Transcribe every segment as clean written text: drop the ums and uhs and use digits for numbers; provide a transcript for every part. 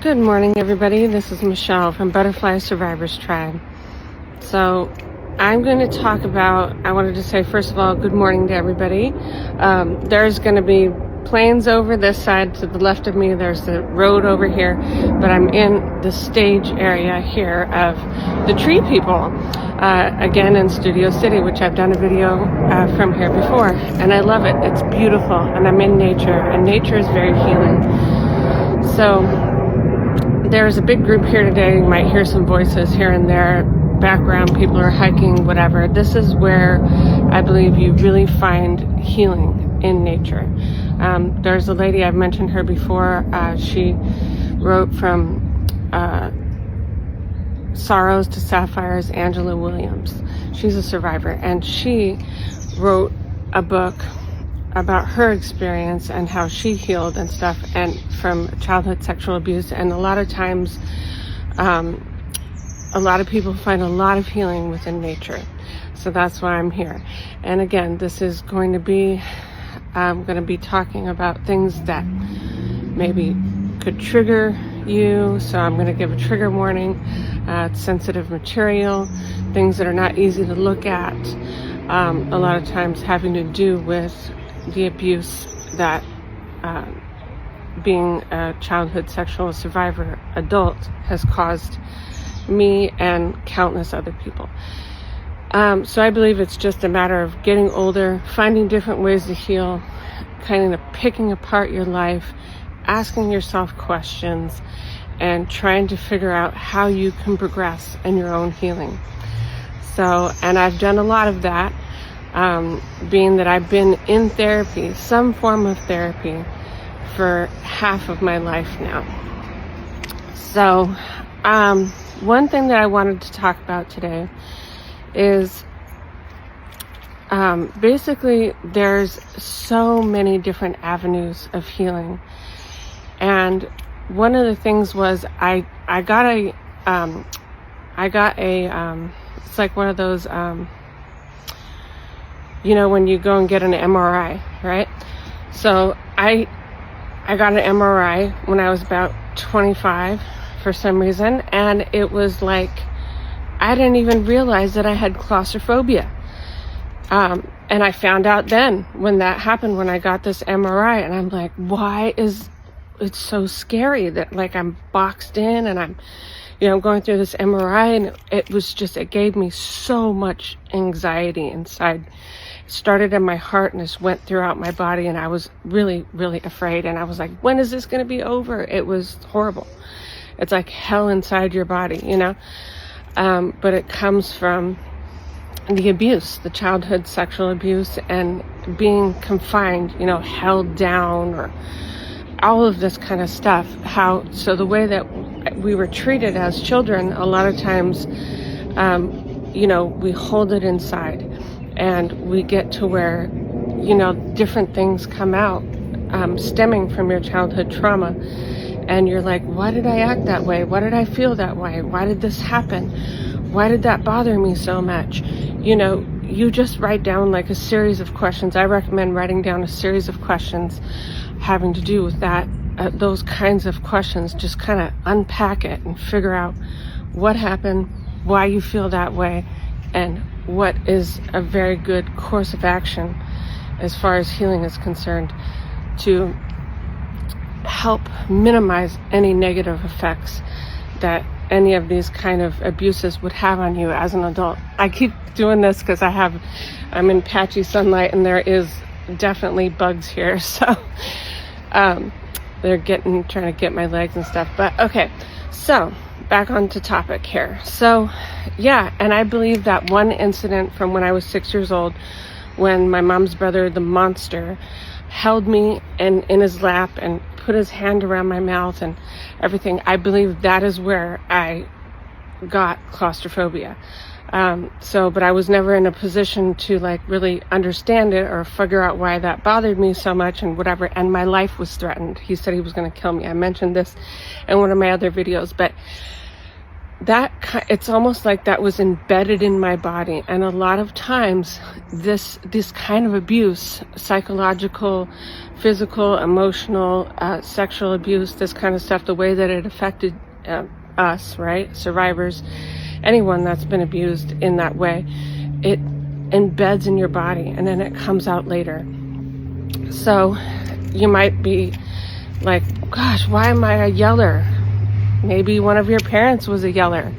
Good morning, everybody. This is Michelle from Butterfly Survivors Tribe. So I'm going to talk about, I wanted to say, first of all, good morning to everybody. There's going to be planes over this side to the left of me. There's the road over here, but I'm in the stage area here of the tree people, again in Studio City, which I've done a video from here before, and I love it. It's beautiful, and I'm in nature, and nature is very healing. So there's a big group here today. You might hear some voices here and there, background, people are hiking, whatever. This is where I believe you really find healing in nature. There's a lady, I've mentioned her before. She wrote from Sorrows to Sapphires, Angela Williams. She's a survivor, and she wrote a book about her experience and how she healed and stuff, and from childhood sexual abuse. And a lot of times, a lot of people find a lot of healing within nature. So that's why I'm here. And again, this is going to be, I'm going to be talking about things that maybe could trigger you. So I'm going to give a trigger warning. It's sensitive material, things that are not easy to look at. A lot of times having to do with the abuse that being a childhood sexual survivor adult has caused me and countless other people. So I believe it's just a matter of getting older, finding different ways to heal, kind of picking apart your life, asking yourself questions, and trying to figure out how you can progress in your own healing. So, and I've done a lot of that. Being that I've been in therapy, some form of therapy, for half of my life now. So, one thing that I wanted to talk about today is basically there's so many different avenues of healing. And one of the things was I got a it's like one of those you know, when you go and get an MRI, right? So I got an MRI when I was about 25 for some reason, and it was like I didn't even realize that I had claustrophobia. And I found out then when that happened, when I got this MRI, and I'm like, why is it so scary that like I'm boxed in and I'm, you know, going through this MRI, and it was just, it gave me so much anxiety inside. It started in my heart and just went throughout my body, and I was really, really afraid. And I was like, when is this going to be over? It was horrible. It's like hell inside your body, you know? But it comes from the abuse, the childhood sexual abuse, and being confined, you know, held down, or all of this kind of stuff. So the way that we were treated as children, a lot of times, you know, we hold it inside, and we get to where, you know, different things come out, stemming from your childhood trauma. And you're like, why did I act that way? Why did I feel that way? Why did this happen? Why did that bother me so much? You know, you just write down like a series of questions. I recommend writing down a series of questions having to do with that, those kinds of questions. Just kind of unpack it and figure out what happened, why you feel that way, and what is a very good course of action as far as healing is concerned to help minimize any negative effects that any of these kind of abuses would have on you as an adult. I keep doing this because I'm in patchy sunlight, and there is definitely bugs here, so they're trying to get my legs and stuff. But okay, so back onto topic here. So yeah, and I believe that one incident from when I was 6 years old, when my mom's brother, the monster, held me in his lap and put his hand around my mouth and everything, I believe that is where I got claustrophobia. But I was never in a position to like really understand it or figure out why that bothered me so much and whatever. And my life was threatened. He said he was going to kill me. I mentioned this in one of my other videos, but it's almost like that was embedded in my body. And a lot of times this kind of abuse, psychological, physical, emotional, sexual abuse, this kind of stuff, the way that it affected us, right? Survivors, anyone that's been abused in that way, it embeds in your body and then it comes out later. So you might be like, gosh, why am I a yeller? Maybe one of your parents was a yeller.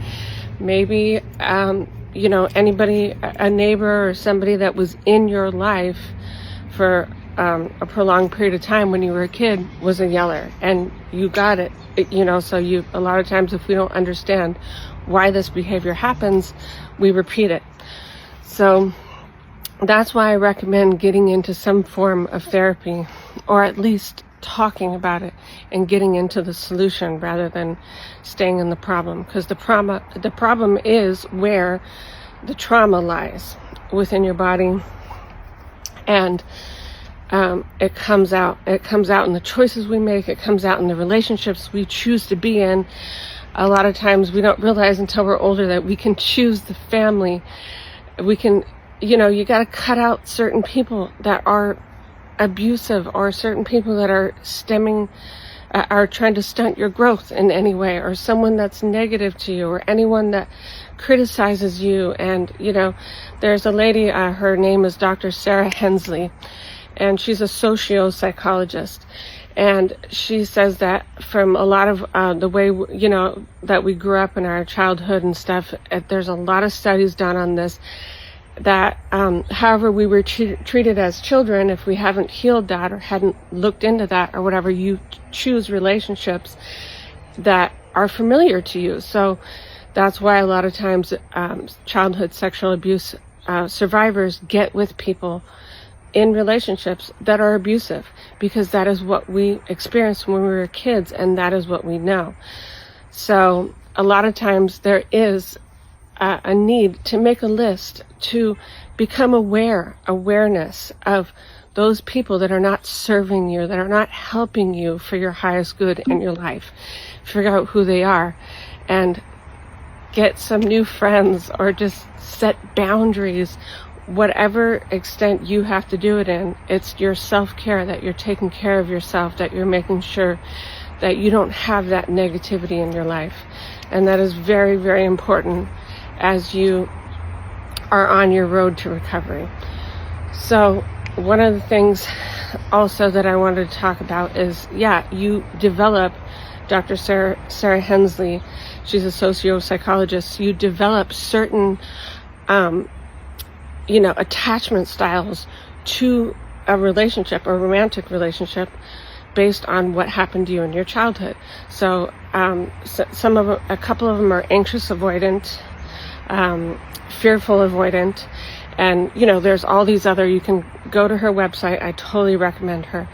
Maybe, anybody, a neighbor or somebody that was in your life for a prolonged period of time when you were a kid was a yeller, and you got it. So a lot of times if we don't understand why this behavior happens, we repeat it. So that's why I recommend getting into some form of therapy, or at least talking about it and getting into the solution rather than staying in the problem. Because the problem is where the trauma lies within your body, and it comes out in the choices we make. It comes out in the relationships we choose to be in. A lot of times we don't realize until we're older that we can choose the family. We can, you got to cut out certain people that are abusive, or certain people that are are trying to stunt your growth in any way, or someone that's negative to you, or anyone that criticizes you. And there's a lady, her name is Dr. Sarah Hensley, and she's a socio-psychologist, and she says that from a lot of the way that we grew up in our childhood and stuff, there's a lot of studies done on this, that however we were treated as children, if we haven't healed that or hadn't looked into that or whatever, you choose relationships that are familiar to you. So that's why a lot of times childhood sexual abuse survivors get with people in relationships that are abusive, because that is what we experienced when we were kids, and that is what we know. So a lot of times there is a need to make a list, to become awareness of those people that are not serving you, that are not helping you for your highest good in your life. Figure out who they are and get some new friends, or just set boundaries. Whatever extent you have to do it in, it's your self-care, that you're taking care of yourself, that you're making sure that you don't have that negativity in your life. And that is very, very important as you are on your road to recovery. So one of the things also that I wanted to talk about is, you develop, Dr. Sarah Hensley, she's a socio-psychologist, you develop certain attachment styles to a relationship, or romantic relationship, based on what happened to you in your childhood. So a couple of them are anxious avoidant, fearful avoidant, and there's all these other. You can go to her website. I totally recommend her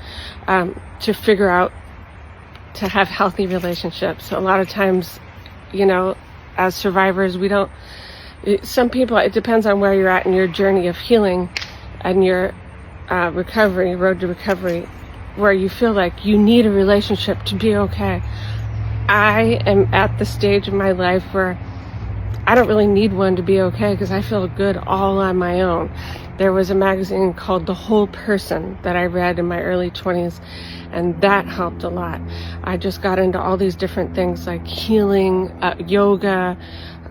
to figure out to have healthy relationships. A lot of times, as survivors, we don't. Some people, it depends on where you're at in your journey of healing and your recovery, road to recovery, where you feel like you need a relationship to be okay. I am at the stage in my life where I don't really need one to be okay, because I feel good all on my own. There was a magazine called The Whole Person that I read in my early 20s, and that helped a lot. I just got into all these different things like healing, yoga,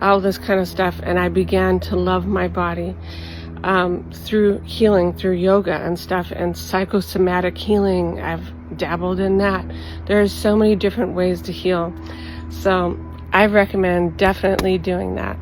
all this kind of stuff, and I began to love my body through healing, through yoga and stuff, and psychosomatic healing. I've dabbled in that. There's so many different ways to heal. So I recommend definitely doing that.